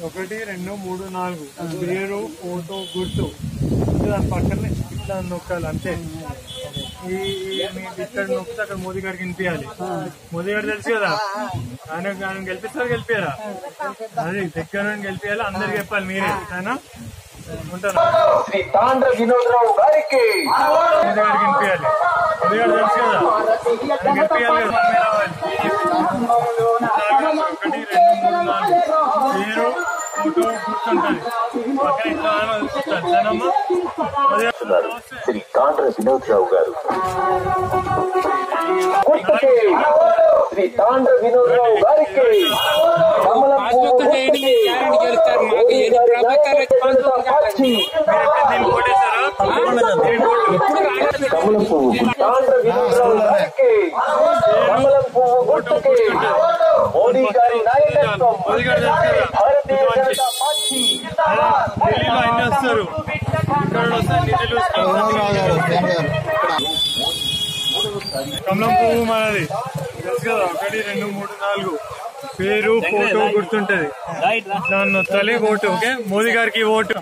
1 2 3 4 పేరు ఫోటో గుర్తు దాని పక్కనే ఇట్లా నొక్కాలి అంతే. ఇక్కడ నొక్కితే అక్కడ మోదీ గారికి వినిపించాలి. మోదీ గారు తెలుసు కదా, ఆయన గెలిపిస్తారా అది దగ్గర గెలిపియాలి, అందరికి చెప్పాలి మీరే. అయినా ఉంటాను శ్రీ తాండ్ర వినోదరావు గారికి మోదీ గారికి వినిపించాలి. మోదీ గారు తెలుసు కదా, ఆయన గెలిపియాలి కదా. 1 2 3 4 పేరు ఫోటో గుర్తుంటది పక్కన ఇట్లా సరేనమ్మా. శ్రీ తాండ్ర వినోదరావు గారు గుర్తుకే, శ్రీ తాండ్ర వినోదరావు గారికి కమలం పువ్వు గుర్తుకే, కమలం పువ్వు తాండ్ర వినోదరావు గారికి కమలం పువ్వు గుర్తుకే, మోడీ గారి నాయకత్వం, భారతీయ జనతా పార్టీ. ఢిల్లీలో అన్ని వస్తారు, ఇక్కడ వస్తారు నిధులు. కమలం పువ్వు మనది తెలుసు కదా. 1 2 3 4 పేరు ఫోటో గుర్తుంటది, దాన్ని నొత్తాలి. ఓటు. ఓకే, మోదీ గారికి ఓటు.